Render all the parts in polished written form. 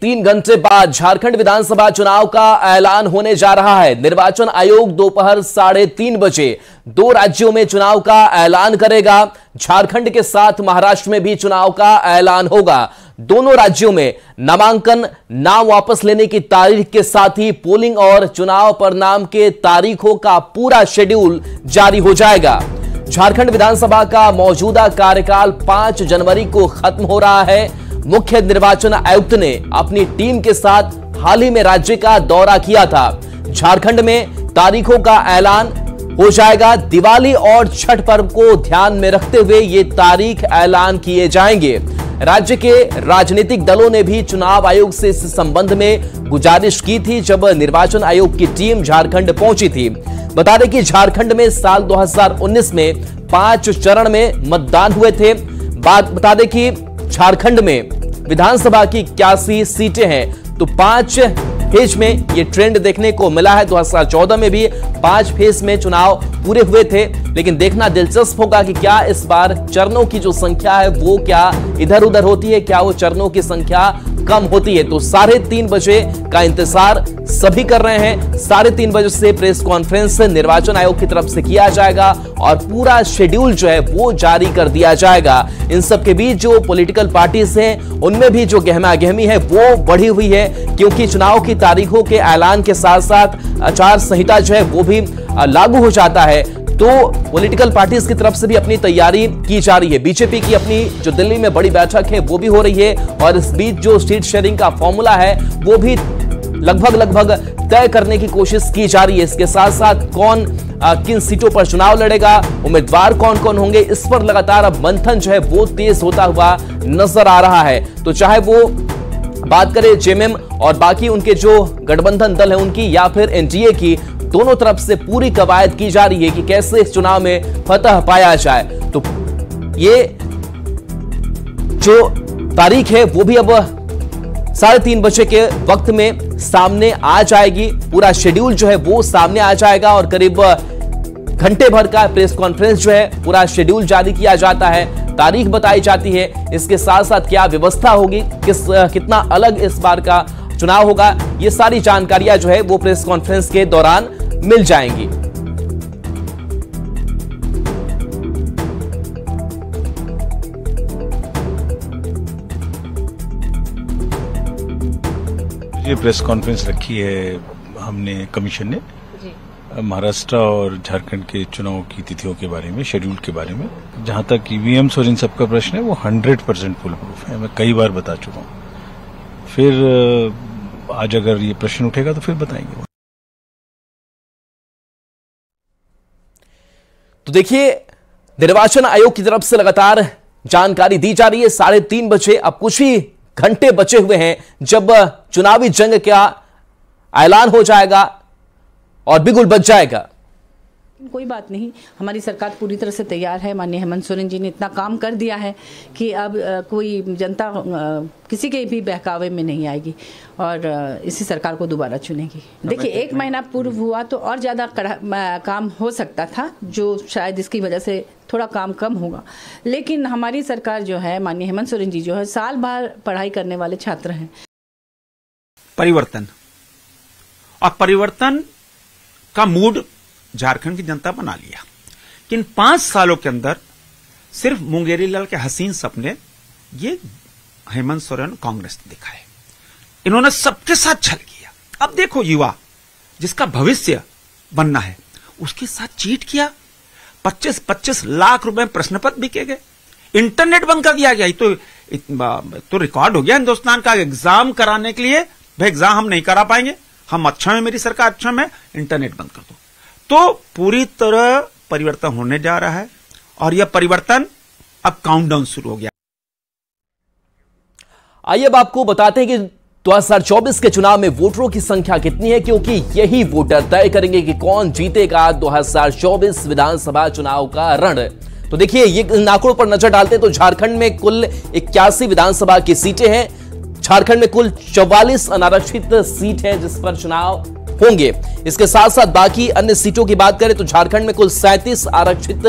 3 घंटे बाद झारखंड विधानसभा चुनाव का ऐलान होने जा रहा है। निर्वाचन आयोग दोपहर 3:30 बजे 2 राज्यों में चुनाव का ऐलान करेगा। झारखंड के साथ महाराष्ट्र में भी चुनाव का ऐलान होगा। दोनों राज्यों में नामांकन, नाम वापस लेने की तारीख के साथ ही पोलिंग और चुनाव परिणाम के तारीखों का पूरा शेड्यूल जारी हो जाएगा। झारखंड विधानसभा का मौजूदा कार्यकाल 5 जनवरी को खत्म हो रहा है। मुख्य निर्वाचन आयुक्त ने अपनी टीम के साथ हाल ही में राज्य का दौरा किया था। झारखंड में तारीखों का ऐलान हो जाएगा। दिवाली और छठ पर्व को ध्यान में रखते हुए ये तारीख ऐलान किए जाएंगे। राज्य के राजनीतिक दलों ने भी चुनाव आयोग से इस संबंध में गुजारिश की थी जब निर्वाचन आयोग की टीम झारखंड पहुंची थी। बता दें कि झारखंड में साल 2019 में 5 चरण में मतदान हुए थे। बता दें कि झारखंड में विधानसभा की 81 सीटें हैं, तो 5 फेज में ये ट्रेंड देखने को मिला है। 2014 में भी 5 फेज में चुनाव पूरे हुए थे, लेकिन देखना दिलचस्प होगा कि क्या इस बार चरणों की जो संख्या है वो क्या इधर उधर होती है, क्या वो चरणों की संख्या कम होती है। तो 3:30 बजे का इंतजार सभी कर रहे हैं। 3:30 बजे से प्रेस कॉन्फ्रेंस निर्वाचन आयोग की तरफ से किया जाएगा और पूरा शेड्यूल जो है वो जारी कर दिया जाएगा। इन सब के बीच जो पॉलिटिकल पार्टीज हैं उनमें भी जो गहमा गहमी है वो बढ़ी हुई है, क्योंकि चुनाव की तारीखों के ऐलान के साथ साथ आचार संहिता जो है वो भी लागू हो जाता है। तो पॉलिटिकल पार्टीज की तरफ से भी अपनी तैयारी की जा रही है। बीजेपी की अपनी जो दिल्ली में बड़ी बैठक है वो भी हो रही है और इस बीच जो सीट शेयरिंग का फॉर्मूला है वो भी लगभग तय करने की कोशिश की जा रही है। इसके साथ साथ कौन किन सीटों पर चुनाव लड़ेगा, उम्मीदवार कौन कौन होंगे, इस पर लगातार अब मंथन जो है वो तेज होता हुआ नजर आ रहा है। तो चाहे वो बात करें जेएमएम और बाकी उनके जो गठबंधन दल है उनकी या फिर एनडीए की, दोनों तरफ से पूरी कवायद की जा रही है कि कैसे इस चुनाव में फतह पाया जाए। तो ये जो तारीख है वो भी अब 3:30 बजे के वक्त में सामने आ जाएगी। पूरा शेड्यूल जो है वो सामने आ जाएगा और करीब घंटे भर का प्रेस कॉन्फ्रेंस जो है पूरा शेड्यूल जारी किया जाता है, तारीख बताई जाती है। इसके साथ साथ क्या व्यवस्था होगी, कितना अलग इस बार का चुनाव होगा, ये सारी जानकारियां जो है वो प्रेस कॉन्फ्रेंस के दौरान मिल जाएंगी। ये प्रेस कॉन्फ्रेंस रखी है हमने कमीशन ने महाराष्ट्र और झारखंड के चुनाव की तिथियों के बारे में, शेड्यूल के बारे में। जहां तक ईवीएम्स और इन सब का प्रश्न है वो 100% फुल प्रूफ है, मैं कई बार बता चुका हूं। फिर आज अगर ये प्रश्न उठेगा तो फिर बताएंगे। तो देखिए, निर्वाचन आयोग की तरफ से लगातार जानकारी दी जा रही है। 3:30 बजे अब कुछ ही घंटे बचे हुए हैं जब चुनावी जंग का ऐलान हो जाएगा और बिगुल बज जाएगा। कोई बात नहीं, हमारी सरकार पूरी तरह से तैयार है। माननीय हेमंत सोरेन जी ने इतना काम कर दिया है कि अब कोई जनता किसी के भी बहकावे में नहीं आएगी और इसी सरकार को दोबारा चुनेगी। देखिए, 1 महीना पूर्व हुआ तो और ज़्यादा काम हो सकता था, जो शायद इसकी वजह से थोड़ा काम कम होगा। लेकिन हमारी सरकार जो है, माननीय हेमंत सोरेन जी जो है, साल भर पढ़ाई करने वाले छात्र हैं। परिवर्तन का मूड झारखंड की जनता बना लिया कि इन 5 सालों के अंदर सिर्फ मुंगेरी लाल के हसीन सपने ये हेमंत सोरेन कांग्रेस ने दिखाए। इन्होंने सबके साथ छल किया। अब देखो, युवा जिसका भविष्य बनना है उसके साथ चीट किया। 25-25 लाख रुपए प्रश्न पत्र बिके गए, इंटरनेट बंद कर दिया गया। तो रिकॉर्ड हो गया हिंदुस्तान का। एग्जाम कराने के लिए भाई एग्जाम हम नहीं करा पाएंगे, हम अच्छा है, मेरी सरकार अच्छा है, इंटरनेट बंद कर दो। तो पूरी तरह परिवर्तन होने जा रहा है और यह परिवर्तन अब काउंटडाउन शुरू हो गया। आइए अब आपको बताते हैं कि 2024 के चुनाव में वोटरों की संख्या कितनी है, क्योंकि यही वोटर तय करेंगे कि कौन जीतेगा 2024 विधानसभा चुनाव का रण। तो देखिए, ये आंकड़ों पर नजर डालते हैं तो झारखंड में कुल 81 विधानसभा की सीटें हैं। झारखंड में कुल 44 अनारक्षित सीट है जिस पर चुनाव होंगे। इसके साथ साथ बाकी अन्य सीटों की बात करें तो झारखंड में कुल 37 आरक्षित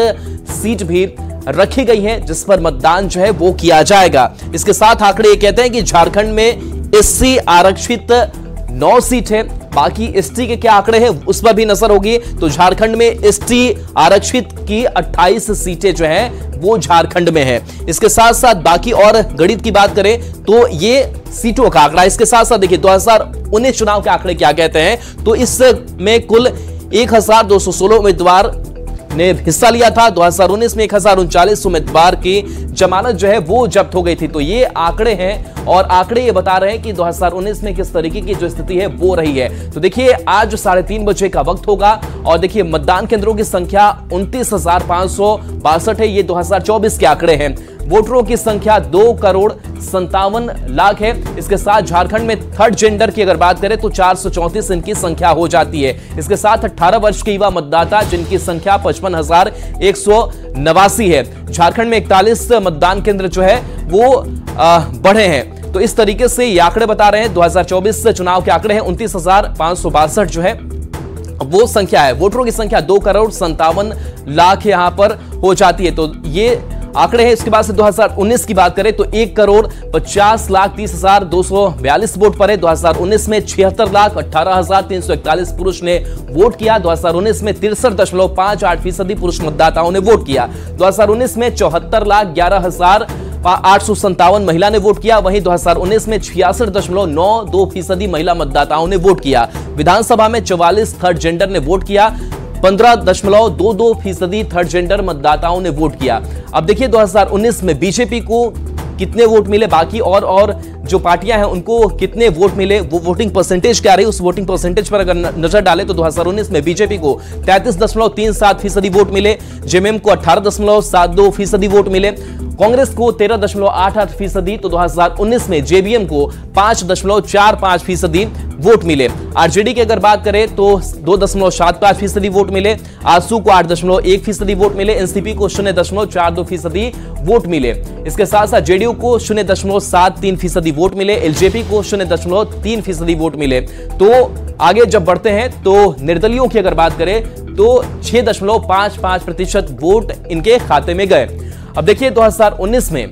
सीट भी रखी गई है जिस पर मतदान जो है वो किया जाएगा। इसके साथ आंकड़े ये कहते हैं कि झारखंड में एससी आरक्षित 9 सीट है, बाकी एसटी के क्या आंकड़े हैं उस पर भी नजर होगी। तो झारखंड में एसटी आरक्षित की 28 सीटें जो हैं वो झारखंड में है। इसके साथ साथ बाकी और गणित की बात करें तो ये सीटों का आंकड़ा, इसके साथ साथ देखिए 2019 चुनाव के आंकड़े क्या कहते हैं। तो इसमें कुल 1216 उम्मीदवार ने हिस्सा लिया था। 2019 में 1039 उम्मीदवार की जमानत जो है वो जब्त हो गई थी। तो ये आंकड़े हैं और आंकड़े ये बता रहे हैं कि 2019 में किस तरीके की जो स्थिति है वो रही है। तो देखिए आज 3:30 बजे का वक्त होगा और देखिए मतदान केंद्रों की संख्या 29,562 है। ये 2024 के आंकड़े हैं। वोटरों की संख्या 2,57,00,000 है। इसके साथ झारखंड में थर्ड जेंडर की अगर बात करें तो 434 इनकी संख्या हो जाती है। इसके साथ 18 वर्ष के युवा मतदाता जिनकी संख्या 55,189 है। झारखंड में 41 मतदान केंद्र जो है वो बढ़े हैं। तो इस तरीके से ये आंकड़े बता रहे हैं। 2024 चुनाव के आंकड़े हैं 29,562 जो है वो संख्या है। वोटरों की संख्या 2,57,00,000 यहां पर हो जाती है। तो ये आंकड़े हैं। इसके बाद से 2019 की बात करें तो 1,50,30,242 वोट पड़े। 2019 में 76,18,341 पुरुष ने वोट किया। 2019 में 63.58% पुरुष मतदाताओं ने वोट किया। 2019 में 74,11,857 महिला ने वोट किया। वहीं 2019 में 66.92% महिला मतदाताओं ने वोट किया। विधानसभा में 44 थर्ड जेंडर ने वोट किया। 15.22% थर्ड जेंडर मतदाताओं ने वोट किया। अब देखिए 2019 में बीजेपी को कितने वोट मिले, बाकी और जो पार्टियां हैं उनको कितने वोट मिले, वो वोटिंग परसेंटेज क्या रही, उस वोटिंग परसेंटेज पर अगर नजर डालें तो 2019 में बीजेपी को 33.37% वोट मिले, जेएमएम को 18.72% वोट मिले, कांग्रेस को 13.88%। तो 2019 में जेबीएम को 5.45% वोट मिले। आरजेडी की अगर बात करें तो 2.75% वोट मिले, आजसू को 8.1% वोट मिले, एनसीपी को 0.42% वोट मिले। इसके साथ साथ जेडीयू को 0.73% वोट मिले, एलजेपी को 0.3% वोट मिले। तो आगे जब बढ़ते हैं तो निर्दलियों की अगर बात करें तो 6.55% वोट इनके खाते में गए। अब देखिए 2019 में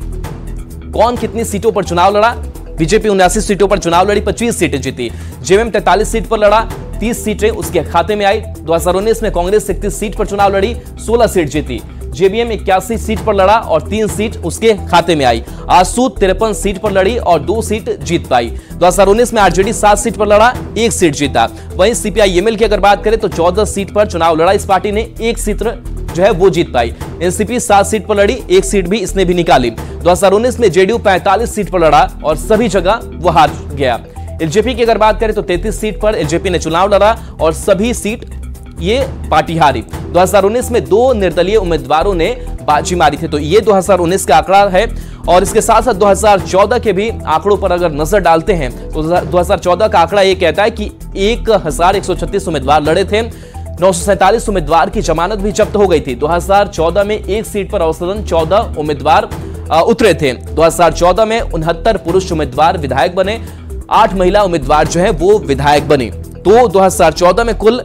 कौन कितनी सीटों पर चुनाव लड़ा। बीजेपी 79 सीटों पर चुनाव लड़ी, 25 सीटें जीती। जेएमएम 43 सीट पर लड़ा, 30 सीटें उसके खाते में आई। 2019 में कांग्रेस 31 सीट पर चुनाव लड़ी, 16 सीट जीती। जेबीएम 81 सीट पर लड़ा और 3 सीट उसके खाते में आई। आजसू 53 सीट पर लड़ी और 2 सीट जीत पाई। 2019 में आरजेडी 7 सीट पर लड़ा, 1 सीट जीता। वहीं सीपीआई-एमएल की अगर बात करें तो 14 सीट पर चुनाव लड़ा, इस पार्टी ने 1 सीट जो है वो जीत पाई। एनसीपी 7 सीट पर लड़ी, 1 सीट भी इसने भी निकाली। 2019 में जेडीयू 45 सीट पर लड़ा और सभी जगह वो हार गया। एलजेपी की अगर बात करें तो 33 सीट पर एलजेपी ने चुनाव लड़ा और सभी सीट ये पार्टी हारी। 2019 में 2 निर्दलीय उम्मीदवारों ने बाजी मारी थी। तो ये 2019 का आंकड़ा है। और इसके साथ साथ 2014 के भी आंकड़ों पर अगर नजर डालते हैं तो 2014 का आंकड़ा ये कहता है कि 1136 उम्मीदवार लड़े थे, 947 उम्मीदवार की जमानत भी जब्त हो गई थी। 2014 में एक सीट पर औसतन 14 उम्मीदवार उतरे थे। 2014 में 69 पुरुष उम्मीदवार विधायक बने, 8 महिला उम्मीदवार जो है वो विधायक बनी। तो 2014 में कुल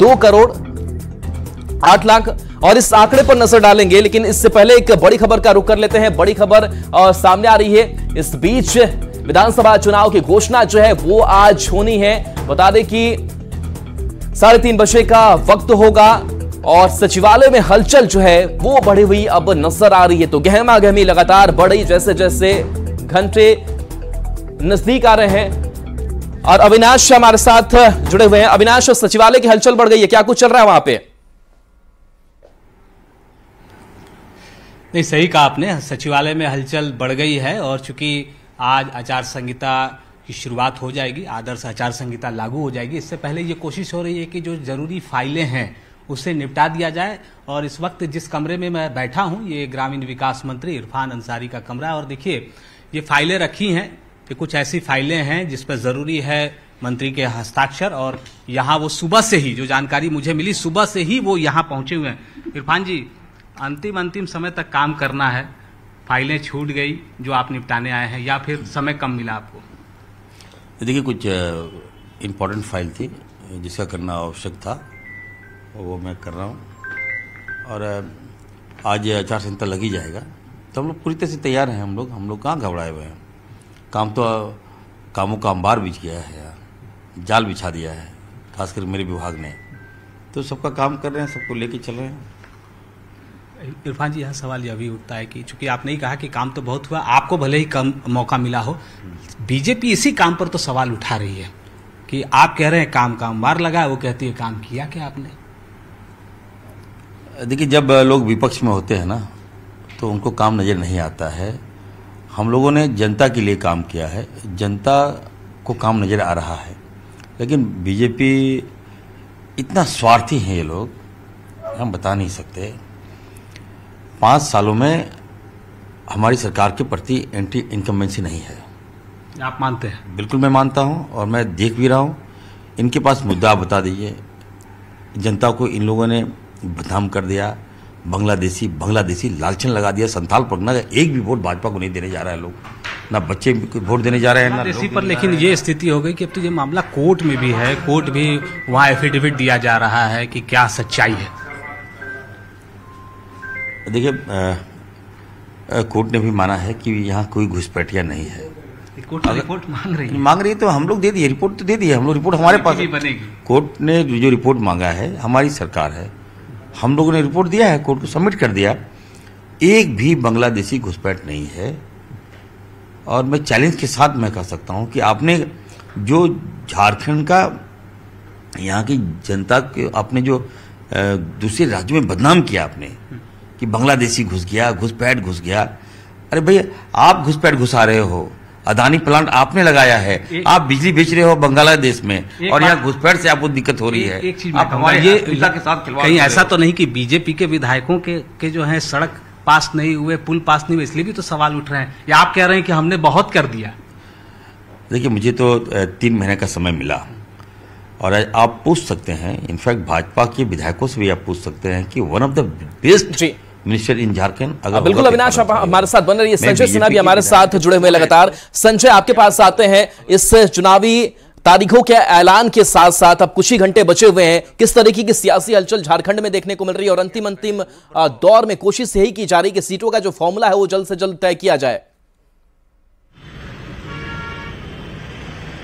2,08,00,000 और इस आंकड़े पर नजर डालेंगे। लेकिन इससे पहले एक बड़ी खबर का रुख कर लेते हैं। बड़ी खबर सामने आ रही है। इस बीच विधानसभा चुनाव की घोषणा जो है वो आज होनी है। बता दें कि 3:30 बजे का वक्त होगा और सचिवालय में हलचल जो है वो बढ़ी हुई अब नजर आ रही है। तो गहमा गहमी लगातार बढ़ रही, जैसे जैसे घंटे नजदीक आ रहे हैं। और अविनाश हमारे साथ जुड़े हुए हैं। अविनाश, सचिवालय की हलचल बढ़ गई है, क्या कुछ चल रहा है वहां पे? नहीं, सही कहा आपने, सचिवालय में हलचल बढ़ गई है। और चूंकि आज आचार संहिता की शुरुआत हो जाएगी, आदर्श आचार संहिता लागू हो जाएगी, इससे पहले ये कोशिश हो रही है कि जो जरूरी फाइलें हैं उससे निपटा दिया जाए। और इस वक्त जिस कमरे में मैं बैठा हूं, ये ग्रामीण विकास मंत्री इरफान अंसारी का कमरा है। और देखिए ये फाइलें रखी हैं कि कुछ ऐसी फाइलें हैं जिस पर जरूरी है मंत्री के हस्ताक्षर। और यहाँ वो सुबह से ही, जो जानकारी मुझे मिली, सुबह से ही वो यहाँ पहुंचे हुए हैं। इरफान जी, अंतिम समय तक काम करना है, फाइलें छूट गई जो आप निपटाने आए हैं, या फिर समय कम मिला आपको? देखिए, कुछ इम्पोर्टेंट फाइल थी जिसका करना आवश्यक था, वो मैं कर रहा हूँ। और आज आचार संहिता लगी जाएगा तो हम लोग पूरी तरह से तैयार हैं। हम लोग कहाँ घबराए हुए हैं। काम तो कामों का अंबार बिछ गया है, जाल बिछा दिया है, खासकर मेरे विभाग ने। तो सबका काम कर रहे हैं, सबको लेके चल रहे हैं। इरफान जी, यह सवाल यह भी उठता है कि चूंकि आपने ही कहा कि काम तो बहुत हुआ, आपको भले ही कम मौका मिला हो, बीजेपी इसी काम पर तो सवाल उठा रही है कि आप कह रहे हैं काम का अंबार लगा, वो कहती है काम किया क्या आपने? देखिए, जब लोग विपक्ष में होते हैं ना, तो उनको काम नज़र नहीं आता है। हम लोगों ने जनता के लिए काम किया है, जनता को काम नज़र आ रहा है। लेकिन बीजेपी इतना स्वार्थी हैं ये लोग, हम बता नहीं सकते। 5 सालों में हमारी सरकार के प्रति एंटी इनकम्बेंसी नहीं है। आप मानते हैं? बिल्कुल मैं मानता हूं और मैं देख भी रहा हूं। इनके पास मुद्दा आप बता दीजिए। जनता को इन लोगों ने बदनाम कर दिया, बांग्लादेशी लालचन लगा दिया। संथाल परगना का एक भी वोट भाजपा को नहीं देने जा रहा है लोग, ना बच्चे वोट देने जा रहे हैं, ना देसी पर। लेकिन ये स्थिति हो गई कि अब तो ये मामला कोर्ट में भी है, कोर्ट भी वहाँ एफिडेविट दिया जा रहा है कि क्या सच्चाई है। देखिए, कोर्ट ने भी माना है कि यहाँ कोई घुसपैठिया नहीं है। कोर्ट रिपोर्ट मांग रही है तो हम लोग दे दिए, रिपोर्ट तो दे दिए हम लोग। रिपोर्ट हमारे पास बनेगी। कोर्ट ने जो रिपोर्ट मांगा है, हमारी सरकार है, हम लोगों ने रिपोर्ट दिया है, कोर्ट को सबमिट कर दिया। एक भी बांग्लादेशी घुसपैठ नहीं है। और मैं चैलेंज के साथ मैं कह सकता हूं कि आपने जो झारखंड का, यहाँ की जनता के आपने जो दूसरे राज्यों में बदनाम किया आपने कि बांग्लादेशी घुस गया, घुसपैठ घुस गया। अरे भैया, आप घुसपैठ घुसा रहे हो, अदानी प्लांट आपने लगाया है, आप बिजली बेच रहे हो बांग्लादेश में, और यहाँ घुसपैठ से आपको दिक्कत हो रही है। एक चीज आप हमारे ये के साथ कहीं ऐसा तो नहीं कि बीजेपी के विधायकों के जो है सड़क पास नहीं हुए, पुल पास नहीं हुए, इसलिए भी तो सवाल उठ रहे हैं, या आप कह रहे हैं कि हमने बहुत कर दिया? देखिए, मुझे तो 3 महीने का समय मिला और आप पूछ सकते हैं, इनफैक्ट भाजपा के विधायकों से भी आप पूछ सकते हैं कि one of the best minister in Jharkhand. अगर बिल्कुल अविनाश, आप हमारे साथ बने रहिए। संजय सिन्हा भी हमारे साथ जुड़े हुए लगातार। संजय, आपके पास आते हैं। इस चुनावी तारीखों के ऐलान के साथ साथ अब कुछ ही घंटे बचे हुए हैं, किस तरीके की सियासी हलचल झारखंड में देखने को मिल रही है, और अंतिम दौर में कोशिश यही की जा रही है कि सीटों का जो फॉर्मूला है वो जल्द से जल्द तय किया जाए?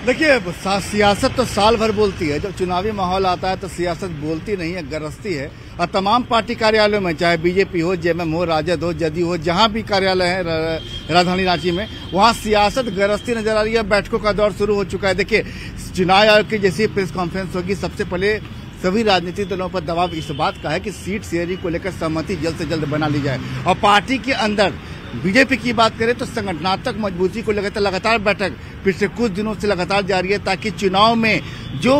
देखिए, सियासत तो साल भर बोलती है। जब चुनावी माहौल आता है तो सियासत बोलती नहीं है, गरजती है। और तमाम पार्टी कार्यालयों में, चाहे बीजेपी हो, जेएमएम हो, राजद हो, जदयू हो, जहां भी कार्यालय है राजधानी रांची में, वहां सियासत गरजती नजर आ रही है। बैठकों का दौर शुरू हो चुका है। देखिए, चुनाव आयोग की जैसी प्रेस कॉन्फ्रेंस होगी, सबसे पहले सभी राजनीतिक दलों पर दबाव इस बात का है कि सीट शेयरिंग को लेकर सहमति जल्द से जल्द बना ली जाए। और पार्टी के अंदर बीजेपी की बात करें तो संगठनात्मक मजबूती को लेकर लगातार बैठक पिछले कुछ दिनों से लगातार जारी है, ताकि चुनाव में जो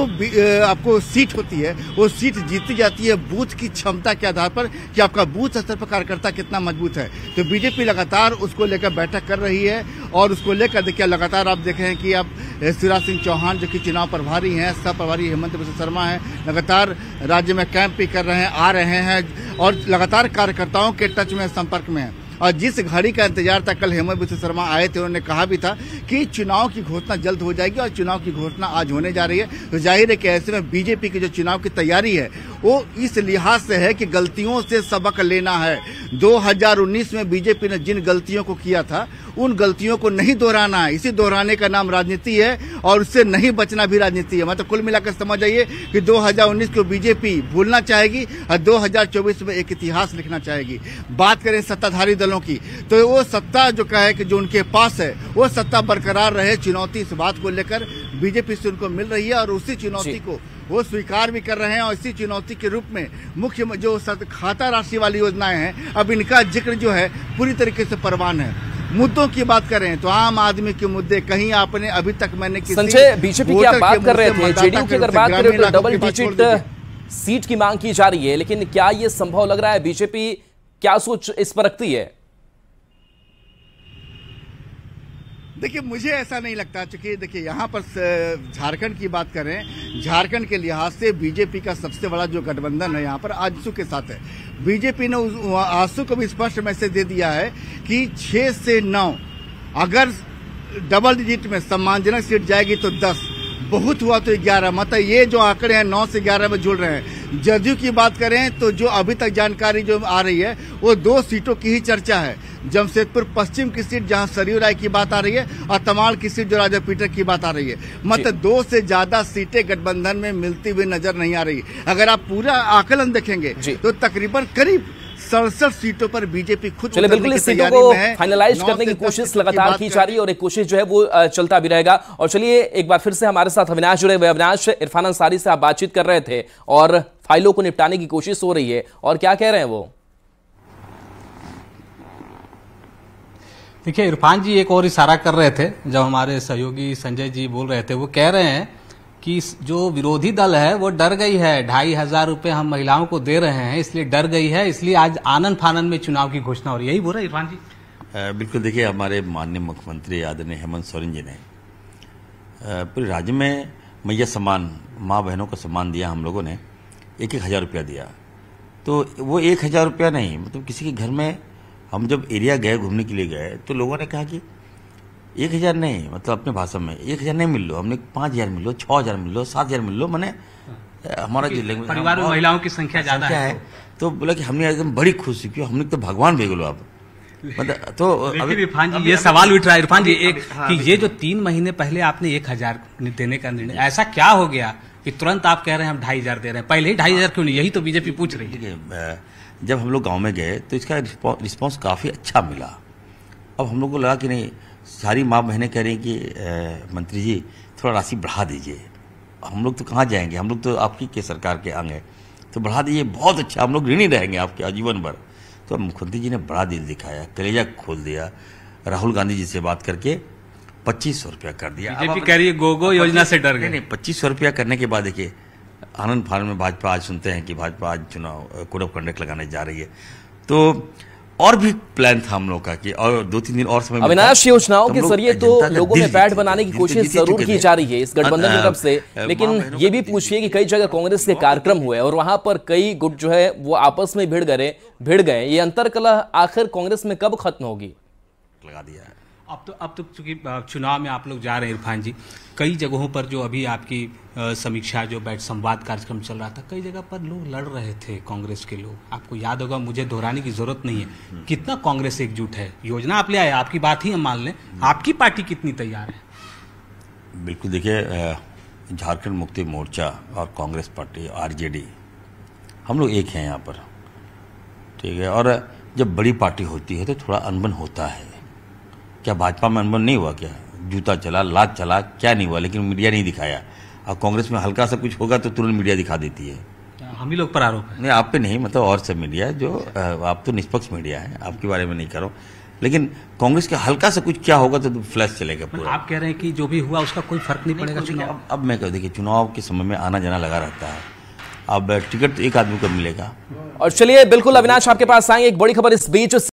आपको सीट होती है वो सीट जीती जाती है बूथ की क्षमता के आधार पर, कि आपका बूथ स्तर पर कार्यकर्ता कितना मजबूत है। तो बीजेपी लगातार उसको लेकर बैठक कर रही है। और उसको लेकर देखिए, लगातार आप देख रहे हैं कि अब शिवराज सिंह चौहान जो कि चुनाव प्रभारी हैं, सह प्रभारी हेमंत बिस्वा शर्मा हैं, लगातार राज्य में कैंप भी कर रहे हैं, आ रहे हैं और लगातार कार्यकर्ताओं के टच में, संपर्क में हैं। और जिस घड़ी का इंतजार था, कल हेमंत बिस्वा शर्मा आए थे, उन्होंने कहा भी था कि चुनाव की घोषणा जल्द हो जाएगी, और चुनाव की घोषणा आज होने जा रही है। तो जाहिर है कि ऐसे में बीजेपी की जो चुनाव की तैयारी है वो इस लिहाज से है कि गलतियों से सबक लेना है। 2019 में बीजेपी ने जिन गलतियों को किया था, उन गलतियों को नहीं दोहराना है। इसी दोहराने का नाम राजनीति है, और उससे नहीं बचना भी राजनीति है। मतलब कुल मिलाकर समझ जाइए कि 2019 को बीजेपी भूलना चाहेगी और 2024 में एक इतिहास लिखना चाहेगी। बात करें सत्ताधारी दलों की, तो वो सत्ता जो कहे कि जो उनके पास है वो सत्ता बरकरार रहे, चुनौती इस बात को लेकर बीजेपी से उनको मिल रही है, और उसी चुनौती को वो स्वीकार भी कर रहे हैं। और इसी चुनौती के रूप में मुख्य जो खाता राशि वाली योजनाएं हैं, अब इनका जिक्र जो है पूरी तरीके से परवान है। मुद्दों की बात करें तो आम आदमी के मुद्दे, कहीं आपने अभी तक मैंने किसी संजय, बीजेपी की आप बात कर रहे थे, जेडीयू की अगर बात करें तो डबल डिजिट सीट की मांग की जा रही है, लेकिन क्या ये संभव लग रहा है? बीजेपी क्या सोच इस पर रखती है? देखिए, मुझे ऐसा नहीं लगता, क्योंकि देखिए यहाँ पर झारखंड की बात करें, झारखंड के लिहाज से बीजेपी का सबसे बड़ा जो गठबंधन है यहाँ पर आजसू के साथ है। बीजेपी ने आजसू को भी स्पष्ट मैसेज दे दिया है कि 6 से 9 अगर डबल डिजिट में सम्मानजनक सीट जाएगी तो 10, बहुत हुआ तो 11। मतलब ये जो आंकड़े हैं 9 से 11 में जुड़ रहे हैं। जदयू की बात करें तो जो अभी तक जानकारी जो आ रही है वो 2 सीटों की ही चर्चा है। जमशेदपुर पश्चिम की सीट जहां सरयू राय की बात आ रही है और तमाड़ की सीट जो राजा पीटर की बात आ रही है। मतलब 2 से ज्यादा सीटें गठबंधन में मिलती हुई नजर नहीं आ रही। अगर आप पूरा आकलन देखेंगे तो तकरीबन करीब 67 सीटों पर बीजेपी खुद चलिए बिल्कुल इस सीटों को फाइनलाइज करने की कोशिश लगातार की जा रही है और एक कोशिश जो है वो चलता भी रहेगा। और चलिए एक बार फिर से हमारे साथ अविनाश जुड़े हुए। अविनाश, इरफान अंसारी से आप बातचीत कर रहे थे और फाइलों को निपटाने की कोशिश हो रही है, और क्या कह रहे हैं वो? देखिए इरफान जी एक और इशारा कर रहे थे जब हमारे सहयोगी संजय जी बोल रहे थे। वो कह रहे हैं कि जो विरोधी दल है वो डर गई है, 2500 रुपए हम महिलाओं को दे रहे हैं इसलिए डर गई है, इसलिए आज आनन फानन में चुनाव की घोषणा हो रही है। यही बोल रहे इरफान जी? बिल्कुल। देखिए हमारे माननीय मुख्यमंत्री आदरणीय हेमंत सोरेन जी ने पूरे राज्य में मैया सम्मान, माँ बहनों को सम्मान दिया। हम लोगों ने 1,000 रुपया दिया। तो वो 1,000 रुपया नहीं, मतलब किसी के घर में हम जब एरिया गए, घूमने के लिए गए, तो लोगों ने कहा कि 1,000 नहीं, मतलब अपने भाषा में 1,000 नहीं मिल लो, हमने 5,000 मिल लो, 6,000 मिल लो, 7,000 मिल लो। मैंने हमारा जो लैंग्वेज परिवार में महिलाओं की संख्या ज्यादा है तो बोला कि हमने एकदम बड़ी खुशी की, हमने तो भगवान भेज लो आप। मतलब तो अभी इरफान जी ये सवाल उठ रहा है इरफान जी एक कि ये जो 3 महीने पहले आपने 1,000 देने का निर्णय, ऐसा क्या हो गया कि तुरंत आप कह रहे हैं हम 2,500 दे रहे हैं? पहले ही 2,500 क्यों नहीं? यही तो बीजेपी पूछ रही है। जब हम लोग गांव में गए तो इसका रिस्पांस काफी अच्छा मिला। अब हम लोग को लगा कि नहीं, सारी माँ बहनें कह रही हैं कि मंत्री जी थोड़ा राशि बढ़ा दीजिए। हम लोग तो कहाँ जाएंगे, हम लोग तो आपकी के सरकार के अंग हैं, तो बढ़ा दीजिए, बहुत अच्छा, हम लोग ऋणी रहेंगे आपके आजीवन भर। तो मुख्यमंत्री जी ने बड़ा दिल दिखाया, कलेजा खोल दिया। राहुल गांधी जी से बात करके 2,500 रुपया कर दिया। बीजेपी कह रही है गोगो योजना से डर गए। नहीं, 2,500 रुपया करने के बाद देखिए आनंद फानंद में भाजपा आज सुनते हैं कि भाजपा आज चुनाव कोड ऑफ कंडक्ट लगाने जा रही है। तो और भी प्लान था हम लोग का कि और 2-3 दिन और समय। अविनाश, योजनाओं के जरिए तो लोगों में बैठ बनाने की कोशिश जरूर की जा रही है इस गठबंधन की तरफ से, लेकिन ये भी पूछिए कि कई जगह कांग्रेस के कार्यक्रम हुए और वहां पर कई गुट जो है वो आपस में भिड़ गए। ये अंतरकलह आखिर कांग्रेस में कब खत्म होगी? लगा दिया है। अब तो चूंकि चुनाव में आप लोग जा रहे हैं इरफान जी, कई जगहों पर जो अभी आपकी समीक्षा जो बैठ संवाद कार्यक्रम चल रहा था, कई जगह पर लोग लड़ रहे थे, कांग्रेस के लोग। आपको याद होगा, मुझे दोहराने की जरूरत नहीं है। कितना कांग्रेस एकजुट है? योजना आप ले आए, आपकी बात ही हम मान लें, आपकी पार्टी कितनी तैयार है? बिल्कुल। देखिए झारखंड मुक्ति मोर्चा और कांग्रेस पार्टी आरजेडी हम लोग एक हैं यहाँ पर, ठीक है। और जब बड़ी पार्टी होती है तो थोड़ा अनबन होता है। क्या भाजपा में अनबन नहीं हुआ? क्या जूता चला, लात चला, क्या नहीं हुआ, लेकिन मीडिया नहीं दिखाया। और कांग्रेस में हल्का सा कुछ होगा तो तुरंत मीडिया दिखा देती है। हम ही लोग पर आरोप है? नहीं, आप पे नहीं, मतलब और सब मीडिया जो आप तो निष्पक्ष मीडिया है, आपके बारे में नहीं कर रहा हूँ, लेकिन कांग्रेस का हल्का सा कुछ क्या होगा तो फ्लैश चलेगा पूरा। आप कह रहे हैं कि जो भी हुआ उसका कोई फर्क नहीं पड़ेगा चुनाव? अब मैं कह, देखिए चुनाव के समय में आना जाना लगा रहता है। अब टिकट तो एक आदमी को मिलेगा। और चलिए बिल्कुल अविनाश आपके पास आएंगे, एक बड़ी खबर इस बीच